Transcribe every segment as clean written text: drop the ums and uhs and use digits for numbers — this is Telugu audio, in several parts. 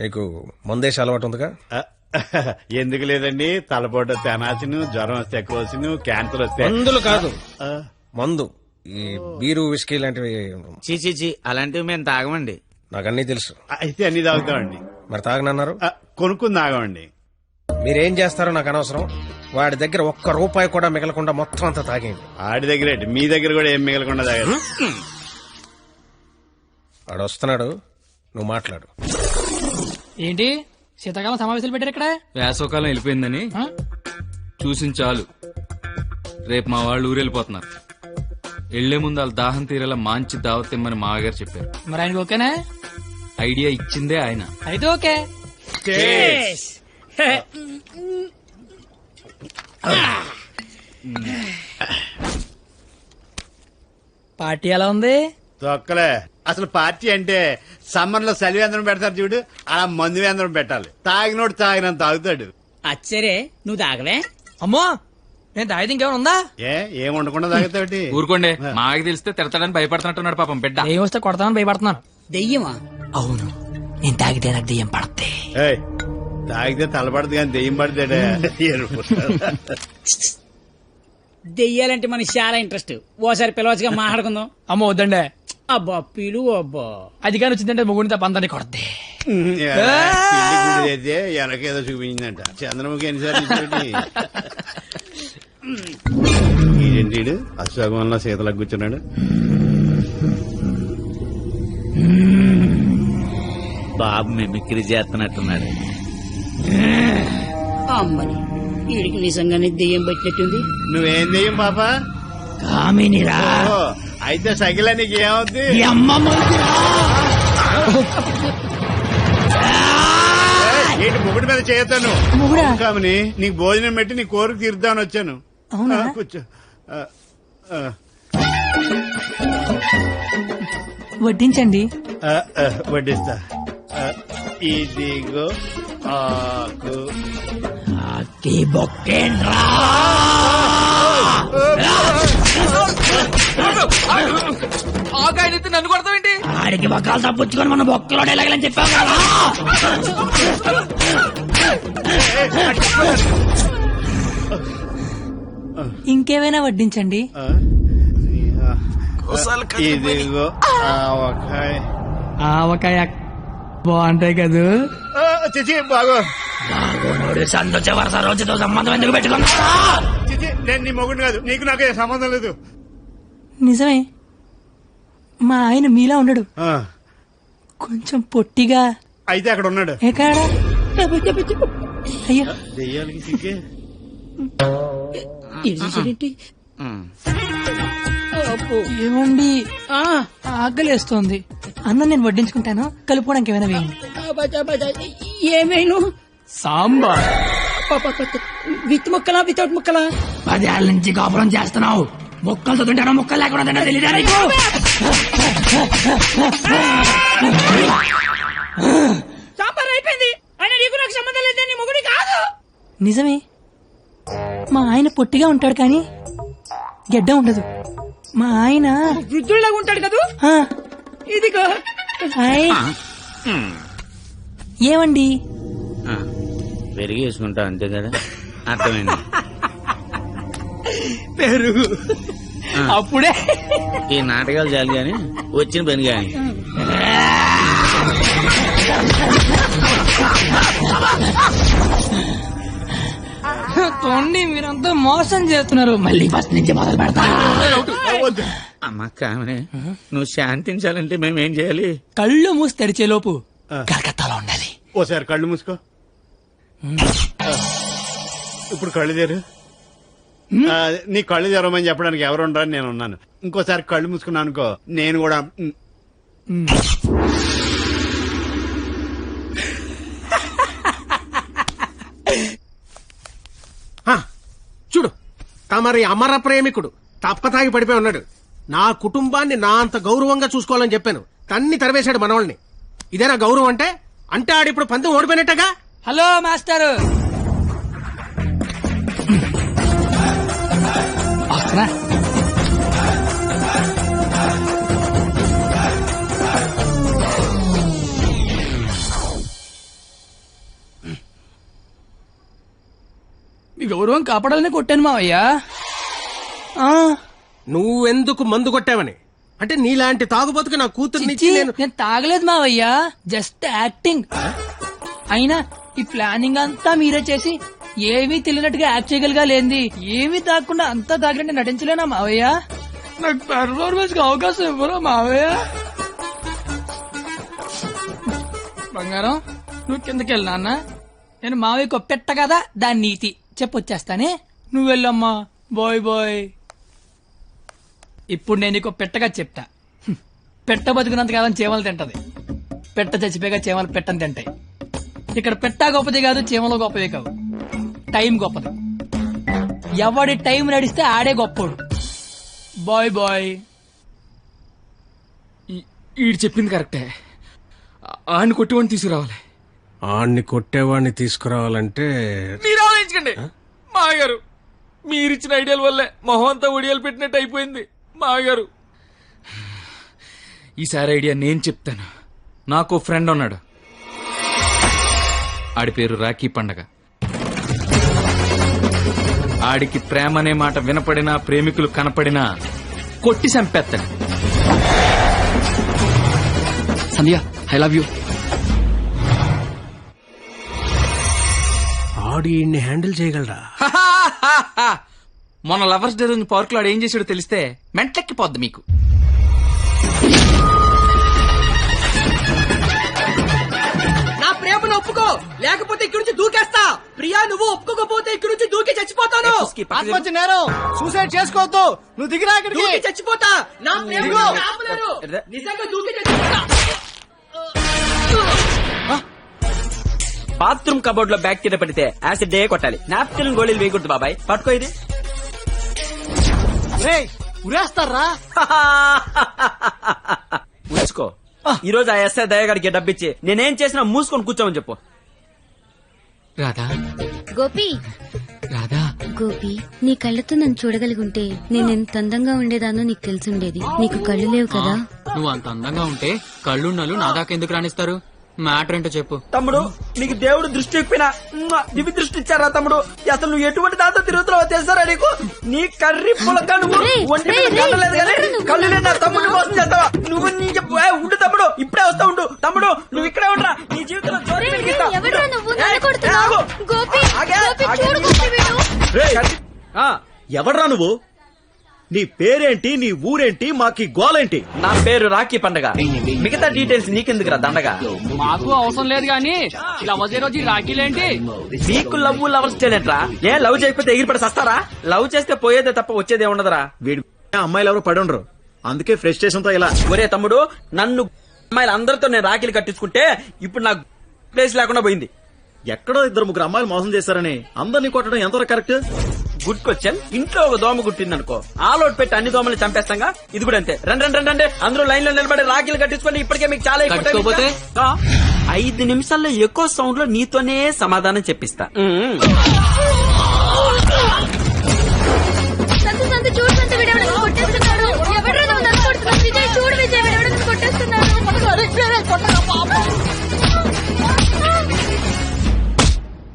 మీకు మందేసి అలవాటు ఉందిగా? ఎందుకు లేదండి, తలపోటు తెనాసిను, జ్వరం వస్తే ఎక్కువసిను, క్యాన్సర్ వస్తే మందులు కాదు, మందు. ఈ బీరు విస్కీ లాంటివి చీ అలాంటివి మేము తాగమండి. నాకు అన్నీ తెలుసు. అయితే అన్ని తాగుతామండి. మరి తాగనన్నారు? కొనుక్కుని తాగమండి. మీరేం చేస్తారో నాకు అనవసరం. వాడి దగ్గర ఒక్క రూపాయి కూడా మిగలకుండా మొత్తం అంతా తాగేయండి. ఆడి దగ్గర మీ దగ్గర కూడా ఏం మిగలకుండా తాగారు. వాడు వస్తున్నాడు, నువ్వు మాట్లాడు. ఏంటి శీతాకాలం సమావేశాలు పెట్టారు ఇక్కడ? వేసవకాలం వెళ్ళిపోయిందని చూసించాలు. రేపు మా వాళ్ళు ఊరెళ్ళిపోతున్నారు. వెళ్లే ముందు వాళ్ళ దాహం తీరేలా మంచి దావత్ ఇమ్మని మామగారు చెప్పారు. మరి ఆయనకి ఓకేనా? ఐడియా ఇచ్చిందే ఆయన. అయితే ఓకే. పార్టీ ఎలా ఉంది? తొక్కలే. అసలు పార్టీ అంటే సమ్మర్ లో చలివేంద్రం పెడతారు చూడు, అలా మందు వేంద్రం పెట్టాలి. తాగినోడు తాగినంత తాగుతాడు. అచ్చరే నువ్వు తాగవే? అమ్మో, నేను తాగితే ఇంకేమైనా ఉందా? ఏం ఉండకుండా తాగుతాడు. ఊరుకోండి, మాకు తెలిస్తే తిడతాడని భయపడుతున్నట్టున్నాడు పాపం బిడ్డ. ఏం వస్తే కొడతానని భయపడుతున్నాను. దెయ్యమా? అవును, నేను తాగితే నాకు దెయ్యం పడతాయి. తాగితే తలపడదు కానీ దెయ్యం పడతాడే. దెయ్యాలంటే మనకి చాలా ఇంట్రెస్ట్. ఓసారి పిలవచ్చుగా మాట్లాడుకుందాం. అమ్మో వద్దండి. అబ్బా పిలు. అబ్బా అది కానీ వచ్చిందంటే ముగ్గురిని తప్ప అందరినీ కొడతాయి. అయితే ఎనకేదో చూపించిందంట. చంద్రముఖి ఎన్నిసార్లు ఏంటి అశ్వగంలో సీతలకు కూర్చున్నాడు. బాబు మిమిక్రీ చేస్తున్నట్టున్నాడు. అమ్మని వీడికి నిజంగానే దెయ్యం పట్టినట్టుంది. నువ్వేం దెయ్యం పాప? కామినిరా. అయితే సగిల నీకు ఏమవుద్ది? ఏంటి ముగుడి మీద చేయతాను కామని? నీకు భోజనం పెట్టి నీ కోరిక తీరుద్దామని వచ్చాను. కూర్చో. వడ్డించండి. వడ్డిస్తా. ఇదిగో ఆకు. ఆకాయనైతే నన్ను కొడతావేంటి? ఆడికి బొక్కలు తప్పించుకొని మన బొక్కలో ఎలాగలని చెప్పావు కదా. ఇంకేమైనా వడ్డించండి. ఇదిగో ఆవకాయ. ఆవకాయ బాగుంటాయి కదూ? చిచి బాగో. సంతోష వరుస రోజుతో సంబంధం ఎందుకు పెట్టుకున్నా? చిచి నేను నీ మొగుడు కాదు, నీకు నాకు సంబంధం లేదు. నిజమే, మా ఆయన మీలా ఉండడు, కొంచెం పొట్టిగా. అయితే అక్కడ ఉన్నాడు. ఎక్కడా? అయ్యో దెయ్యాలకి సిగ్గే. ఏమండి, ఆకలేస్తోంది. అన్నం నేను వడ్డించుకుంటాను, కలుపుకోవడానికి ఏమైనా వేయండి. ఏమైనా సాంబార్. విత్ ముక్కలా వితౌట్ ముక్కలా? 10 ఏళ్ల నుంచి కాపురం చేస్తున్నావు, ముక్కలు తింటానో ముక్కలు లేకుండా తింటా తెలియదా నీకు? సాంబార్ అయిపోయింది. అయినా నీకు నాకు సంబంధం లేదే, నీ మొగుడి కాదు. నిజమే, మా ఆయన పొట్టిగా ఉంటాడు కానీ గెడ్డ ఉండదు. మా ఆయన వృద్ధుల్లాగా ఉంటాడు కదా. ఇదిగో ఏమండి, పెరిగి వేసుకుంటా అంతే కదా. అర్థమైంది. పెరుగు అప్పుడే. ఈ నాటకాలు చాలు గాని వచ్చిన పని గాని. తోండి, మీరంతా మోసం చేస్తున్నారు. మళ్ళీ ఫస్ట్ నుంచి మొదలు పెడతా. అమ్మ కామనే, నువ్వు శాంతించాలంటే మేమేం చేయాలి? కళ్ళు మూసి తెరిచే లోపు కలకత్తాలో ఉండాలి. ఓసారి కళ్ళు మూసుకో. ఇప్పుడు కళ్ళు తెరు. నీ కళ్ళు తెరవమని చెప్పడానికి ఎవరు ఉండరని నేను ఉన్నాను. ఇంకోసారి కళ్ళు మూసుకున్నా అనుకో, నేను కూడా. చూడు, తమరి అమర ప్రేమికుడు తప్పతాగి పడిపోయి ఉన్నాడు. నా కుటుంబాన్ని నా అంత గౌరవంగా చూసుకోవాలని చెప్పాను, తన్ని తరివేశాడు మనవాళ్ళని. ఇదేనా గౌరవం అంటే? అంటే ఆడిప్పుడు పందెం ఓడిపోయినట్టుగా. హలో మాస్టర్, మీ గౌరవం కాపాడాలని కొట్టాను మావయ్య. నువ్వెందుకు మందు కొట్టావని? అంటే నీలాంటి తాగుబోతుకు నా కూతుర్నిచ్చి నేను నేను తాగలేదు మావయ్య, జస్ట్ యాక్టింగ్. అయినా ఈ ప్లానింగ్ అంతా మీరే చేసి ఏమీ తెలియనట్టుగా యాక్ట్ చేయగలిగా లేంది. ఏమీ తాగకుండా అంతా తాగినట్టు నటించలేనా మావయ్య? నాకు పెర్ఫార్మెన్స్ కి అవకాశం ఇవ్వరా మావయ్య? బంగారం, నువ్వు కిందకెళ్ళి నాన్న. నేను మావయ్యకు పెట్ట కదా, దాని నీతి చెప్పొచ్చేస్తానే. నువ్వు వెళ్ళమ్మా. Bye bye. ఇప్పుడు నేను నీకు పెట్టగా చెప్తా. పెట్ట బతుకున్నంత కాలం చీమలు తింటది, పెట్ట చచ్చిపోయాక చీమలు పెట్టని తింటాయి. ఇక్కడ పెట్ట గొప్పది కాదు, చీమలు గొప్పది కావు, టైం గొప్పది. ఎవడి టైం నడిస్తే ఆడే గొప్పోడు. Bye bye. ఈడు చెప్పింది కరెక్టే. ఆడిని కొట్టివాడిని తీసుకురావాలి. ఆడిని కొట్టేవాడిని తీసుకురావాలంటే మీరు ఆలోచించండి మాగారు. మీరిచ్చిన ఐడియాల వల్లే మొహం అంతా ఒడియాలు పెట్టినట్టు అయిపోయింది మాగారు. ఈసారి ఐడియా నేను చెప్తాను. నాకు ఫ్రెండ్ ఉన్నాడు, ఆడి పేరు రాఖీ పండగ. ఆడికి ప్రేమ అనే మాట వినపడినా, ప్రేమికులు కనపడినా కొట్టి చంపేస్తాడు. సంధ్య, ఐ లవ్ యూ. ఆడి ఈయన్ని హ్యాండిల్ చేయగలరా? మొన్న లవర్స్ డే రోజు పార్క్ లో ఏం చేసాడో తెలిస్తే మెంట్లెక్కిపోద్ది మీకు. నా ప్రేమను ఒప్పుకో, లేకపోతే ఇక్కడి నుంచి దూకేస్తా. ప్రియా, నువ్వు ఒప్పుకోకపోతే ఇక్కడి నుంచి దూకి చచ్చిపోతాను. ఆత్మహత్య నేరం, సూసైడ్ చేసుకోవద్దు. నువ్వు దిగిరా ఇక్కడికి. దూకి చచ్చిపోతా. నా ప్రేమను ఆపలేరు. నిజంగా దూకి చచ్చిపోతా. బాత్రూమ్ కబోర్డ్ లో బ్యాక్టీరియా పడితే యాసిడ్ డే కొట్టాలి. నాప్కిన్ గోళీలు వేయకూడదు బాబాయ్. పట్టుకో ఇది. ఉరేస్తారా? ఉంచుకో. ఈ రోజు ఆ ఎస్ఐ దయగాడికి డబ్బిచ్చి నేనేం చేసినా మూసుకొని కూర్చోమని చెప్పు. రాధా, గోపి, రాధా, గోపి, నీ కళ్ళతో నన్ను చూడగలిగుంటే నేనెంత అందంగా ఉండేదానో నీకు తెలిసుండేది. నీకు కళ్ళు లేవు కదా. నువ్వు అంత అందంగా ఉంటే కళ్ళున్నలు నా దాకా ఎందుకు రాణిస్తారు? మ్యాటర్ ఏంటో చెప్పు. తమ్ముడు, నీకు దేవుడు దృష్టి ఇప్పినా దివి దృష్టి ఇచ్చారా తమ్ముడు? అసలు నువ్వు ఎటువంటి దాంతో తిరుగుతున్నావో తెలుసారా నీకు? నీ కర్రీ పులక నువ్వు ఒంటి మీద కళ్ళలేదు కానీ కళ్ళు లేదు. నా తమ్ముడు మోసం చేస్తావా నువ్వు? నీ చెప్పు. ఉండు తమ్ముడు, ఇప్పుడే వస్తా ఉండు. తమ్ముడు, నువ్వు ఇక్కడే ఉండరా. నీ జీవితంలో జోరు పెరిగిస్తా. ఎవడ్రా నువ్వు? నీ పేరేంటి, నీ ఊరేంటి, మాకి గోలేంటి? నా పేరు రాఖీ పండగ. మిగతా డీటెయిల్స్ నీకెందుకురా దండగా? మాకు అవసరం లేదు గానీ లవ్ రోజు రాఖీలేంటి? మీకు లవ్ లవర్స్ చేయలేట్రా? ఏ లవ్ చేయకపోతే ఎగిరిపడి సస్తారా? లవ్ చేస్తే పోయేదే తప్ప వచ్చేదే ఉండదురా. వీడి అమ్మాయిలు ఎవరు పడి ఉండరు, అందుకే ఫ్రస్ట్రేషన్ తో ఇలా. ఒరే తమ్ముడు, నన్ను అమ్మాయిలు అందరితో నేను రాఖీలు కట్టించుకుంటే ఇప్పుడు నాకు ప్లేస్ లేకుండా పోయింది. ఎక్కడో 2-3 అమ్మాయిలు మోసం చేశారని అందరినీ కొట్టడం ఎంతవరకు కరెక్ట్? Good question. ఇంట్లో ఒక దోమ కుట్టిందనుకో, ఆలోట్ పెట్టి అన్ని దోమల్ని చంపేస్తాంగా. ఇది కూడా అంతే. రండి అందరూ లైన్ లో నిలబడి రాఖీలు కట్టించుకోండి. ఇప్పటికే మీకు చాలా ఎక్కువ. 5 నిమిషాల్లో ఎక్కువ సౌండ్ లో నీతోనే సమాధానం చెప్పిస్తా.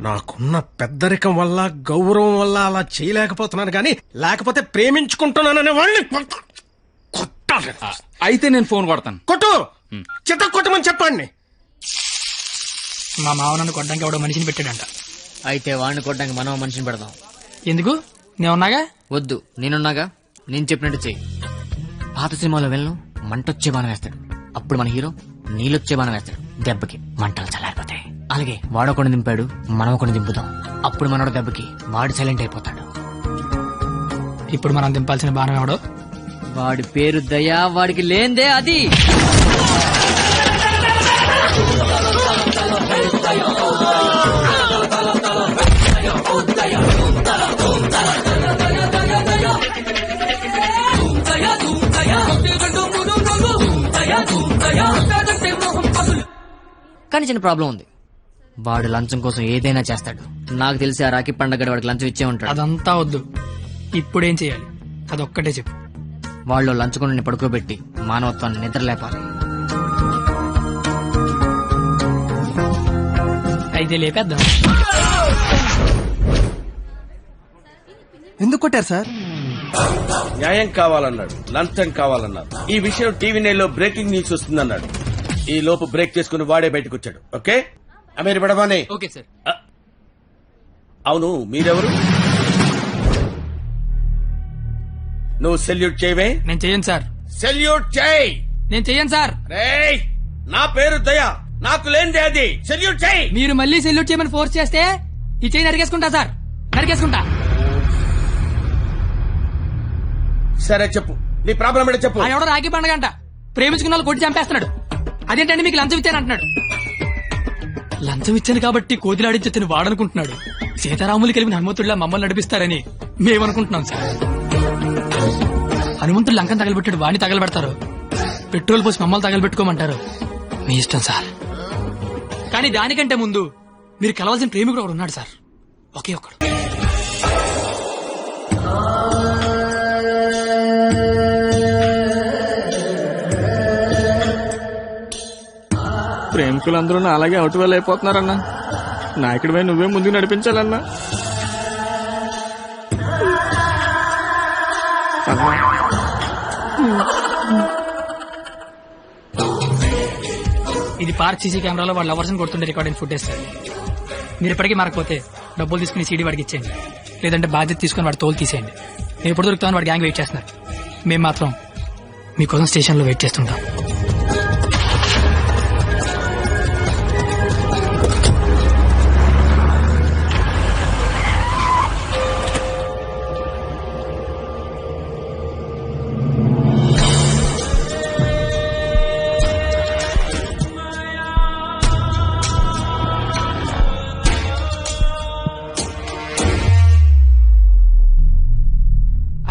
నాకున్న పెద్దరికం వల్ల, గౌరవం వల్ల అలా చేయలేకపోతున్నాను గాని, లేకపోతే ప్రేమించుకుంటున్నాననే వాళ్ళని కొట్టాలి. అయితే నేను ఫోన్ కొడతాను. కొట్టు, చిత్త కొట్టమని చెప్పండి. మా మావ నన్ను కొట్టడానికి ఎవడో మనిషిని పెట్టాడంట. అయితే వాడిని కొట్టడానికి మనం మనిషిని పెడదాం. ఎందుకు? నేనున్నాగా. వద్దు, నేనున్నాగా. నేను చెప్పినట్టు చెయ్యి. పాత సినిమాలో వెళ్ళను మంటొచ్చే బాణం వేస్తాడు, అప్పుడు మన హీరో నీళ్ళొచ్చే బాణం వేస్తాడు. దెబ్బకి మంటలు చల్లారిపోతాయి. అలాగే వాడొకటి దింపాడు, మనం ఒకటి దింపుదాం. అప్పుడు మనోడు దెబ్బకి వాడు సైలెంట్ అయిపోతాడు. ఇప్పుడు మనం దింపాల్సిన బాణం ఎవడో? వాడి పేరు దయా, వాడికి లేందే అది. కానీ చిన్న ప్రాబ్లం ఉంది. వాడు లంచం కోసం ఏదైనా చేస్తాడు. నాకు తెలిసి ఆ రాఖీ పండగ వాడికి లంచం ఇచ్చే ఉంటాడు. అదంతా వద్దు, ఇప్పుడేం చేయాలి అదొక్కటే చెప్పు. వాళ్ళు లంచుకొని పడుకోబెట్టి మానవత్వాన్ని నిద్ర లేపాలి. అయితే లేపేద్దాం. ఎందుకు కొట్టారు సార్? న్యాయం కావాలన్నాడు, లంచం కావాలన్నారు. ఈ విషయం టీవీ నైన్లో బ్రేకింగ్ న్యూస్ వస్తుందన్నాడు. ఈ లోపు బ్రేక్ చేసుకుని వాడే బయటకు వచ్చాడు. ఓకే అమీర్ బడవానే. Okay sir. అవును, మీరెవరు? నువ్వు సెల్యూట్ చేయవే? నేను చెయ్యను సార్. సెల్యూట్ చేయి. నేను చెయ్యను సార్. రేయ్, నా పేరు దయా, నాకు లేనిదే అది. సెల్యూట్ చేయి. మీరు మళ్ళీ సెల్యూట్ చేయమని ఫోర్స్ చేస్తే ఈ చెయ్యి నరికేసుకుంటా సార్, నరికేసుకుంటా. సరే చెప్పు, నీ ప్రాబ్లం ఏంటో చెప్పు. ఎవడో రాఖీ పండుగ అంట ప్రేమించుకున్న వాళ్ళు కొట్టి చంపేస్తున్నాడు. అదేంటంటే మీకు లంచం ఇచ్చాను అంటున్నాడు. లంచం ఇచ్చాను కాబట్టి కోతిలాడించని వాడనుకుంటున్నాడు. సీతారాములు కలిపిన హనుమంతుడిలా మమ్మల్ని నడిపిస్తారని మేమనుకుంటున్నాం సార్. హనుమంతుడు లంకం తగలబెట్టాడు, వాడిని తగలబెడతారు. పెట్రోల్ పోసి మమ్మల్ని తగలబెట్టుకోమంటారు. మీ ఇష్టం సార్. కానీ దానికంటే ముందు మీరు కలవాల్సిన ప్రేమికుడు ఒకడు ఉన్నాడు సార్, ఒకే ఒక్కడు. ప్రేమికులందరూ అలాగే అవుట్ వేల్ అయిపోతున్నారన్నా. నాయకుడిపై నువ్వే ముందుకు నడిపించాలన్నా. ఇది పార్క్ సీసీ కెమెరాలో వాళ్ళ లవర్స్ కొడుతుండే రికార్డింగ్ ఫుటేజ్ సార్. మీరు ఇప్పటికీ మారకపోతే డబ్బులు తీసుకుని సీడీ వాడికి ఇచ్చేయండి, లేదంటే బాధ్యత తీసుకుని వాడి తోలు తీసేయండి. మేము ఎప్పుడు దొరుకుతామని వాడి గ్యాంగ్ వెయిట్ చేస్తున్నారు. మేము మాత్రం మీకోసం స్టేషన్లో వెయిట్ చేస్తుంటాం.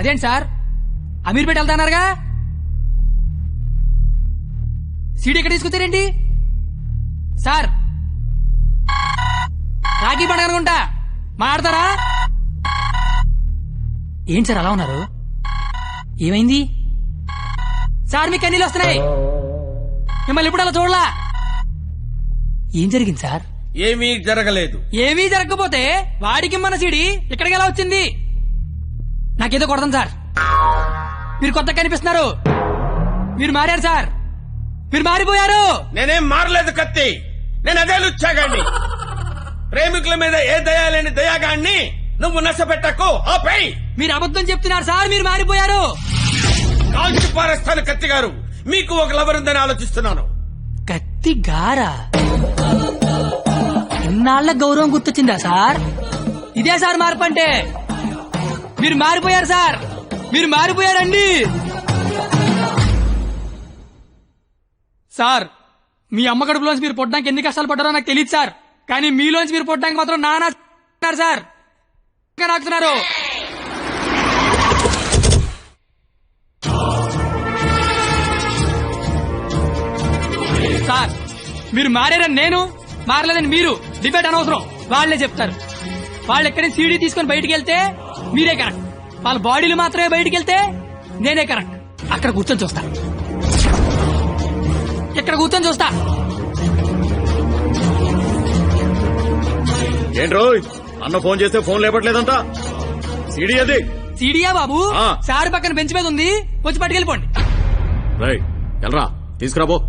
అదేంటి సార్, అమీర్పేట వెళ్తాన్నారుగా, సీడీ ఎక్కడ తీసుకొచ్చారేంటి సార్? రాఖీ పండుగ అనుకుంటా, మాట్లాడతారా? ఏంటి సార్ అలా ఉన్నారు? ఏమైంది సార్? మీకు కన్నీళ్ళు వస్తున్నాయి. మిమ్మల్ని ఎప్పుడు అలా చూడలా. ఏం జరిగింది సార్? ఏమీ జరగలేదు. ఏమీ జరగకపోతే వాడికి మన సీడీ ఇక్కడికి ఎలా వచ్చింది? నాకేదో కొడతాం సార్. మీరు కొత్తగా కనిపిస్తున్నారు. మీరు మారారు సార్, మీరు మారిపోయారు. నేనేం మారలేదు కత్తి, నేను అదే లుచ్చాగాన్ని. ప్రేమికుల మీద ఏ దయా లేని దయాగాన్ని నువ్వు నష్టపెట్టకు. ఆపై మీరు అబద్ధం చెప్తున్నారు సార్, మీరు మారిపోయారు. కాల్చి పారేస్తాను కత్తి గారు. మీకు ఒక లవర్ ఉందని ఆలోచిస్తున్నాను. కత్తి గారా? ఇన్నాళ్ల గౌరవం గుర్తొచ్చిందా సార్? ఇదే సార్ మార్పు అంటే. మీరు మారిపోయారు సార్, మీరు మారిపోయారండి సార్. మీ అమ్మ కడుపులోంచి మీరు పొట్టడానికి ఎన్ని కష్టాలు పడ్డారో నాకు తెలియదు సార్, కానీ మీలోంచి మీరు పొట్టడానికి మాత్రం నానా సార్ నాకుతున్నారు సార్. మీరు మారారని నేను, మారలేదని మీరు డిబేట్ అనవసరం. వాళ్లే చెప్తారు. వాళ్ళు ఎక్కడి సీడీ తీసుకుని బయటికి వెళ్తే మీరే కరెక్ట్, వాళ్ళ బాడీలు మాత్రమే బయటికి వెళ్తే నేనే కరెక్ట్. అక్కడ కూర్చొని చూస్తా, ఇక్కడ కూర్చొని చూస్తా. ఏంట్రో అన్న ఫోన్ చేస్తే ఫోన్ లేపట్లేదంట. సీడీ అది. సీడీయా బాబు? సార్ పక్కన బెంచ్ మీద ఉంది, వచ్చి పట్టుకెళ్ళిపోండి. రైట్, వెళ్ళరా, తీసుకురాబో.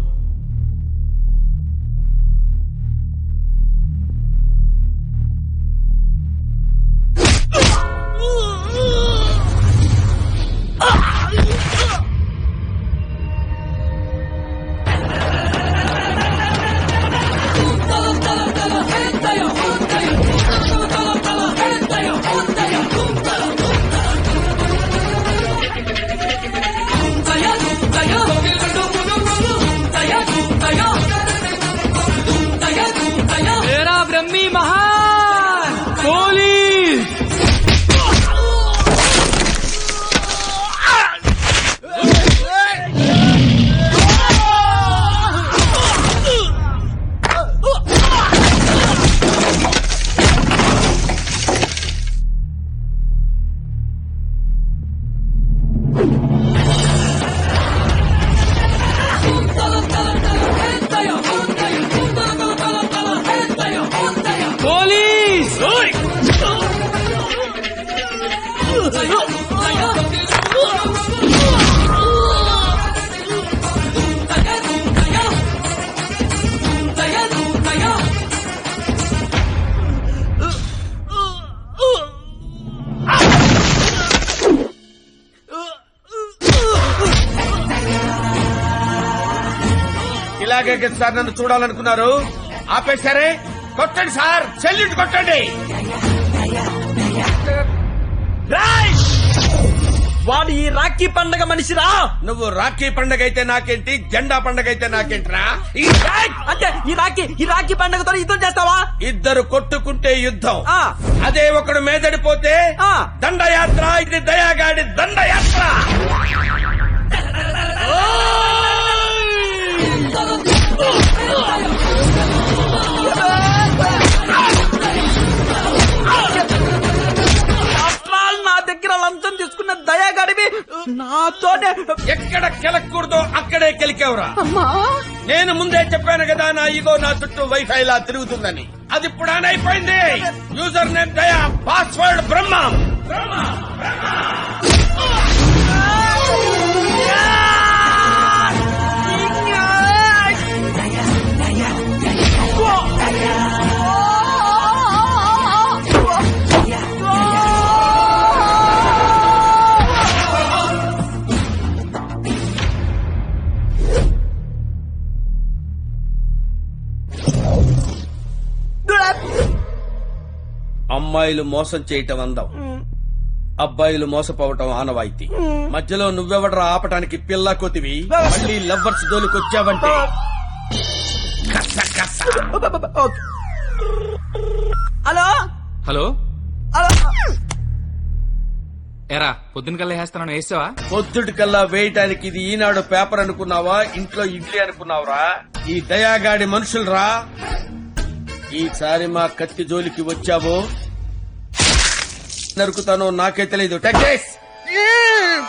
అందుకే కదా సార్ నన్ను చూడాలనుకున్నారు. ఆపేశారే, కొట్టండి సార్, సెల్యూట్ కొట్టండి. వాడు ఈ రాఖీ పండగ మనిషిరా. నువ్వు రాఖీ పండగ అయితే నాకేంటి, జెండా పండగ అయితే నాకేంట్రా? అంటే ఈ రాఖీ పండగతో యుద్ధం చేస్తావా? ఇద్దరు కొట్టుకుంటే యుద్ధం, ఆ. అదే ఒకడు మేదడిపోతే ఆ. దండయాత్ర. ఇది దయాగాడి దండయాత్ర. నా దగ్గర లంచం తీసుకున్న దయాగాడివి నాతోనే ఎక్కడ కెలకూడదో అక్కడే కెలికేవరా. నేను ముందే చెప్పాను కదా, నా ఈగో నా చుట్టూ వైఫై లా తిరుగుతుందని. అది ఇప్పుడు ఆన్ అయిపోయింది. యూజర్ నేమ్ దయా, పాస్వర్డ్ బ్రహ్మ. అమ్మాయిలు మోసం చేయటం అందం, అబ్బాయిలు మోసపోవటం ఆనవాయితీ. మధ్యలో నువ్వెవడరా ఆపటానికి పిల్ల కొతివి? మళ్ళీ లవ్వర్స్ దోలికొచ్చావంటే హలో హలో ఎరా పొద్దున కల్లా వేస్తాను, వేసావా? పొద్దుటి కల్లా వేయటానికి ఇది ఈనాడు పేపర్ అనుకున్నావా, ఇంట్లో ఇడ్లీ అనుకున్నావురా? ఈ దయాగాడి మనుషులరా. ఈసారి మా కత్తి జోలికి వచ్చావో నరుకుతానో నాకే తెలీదు. Tech this.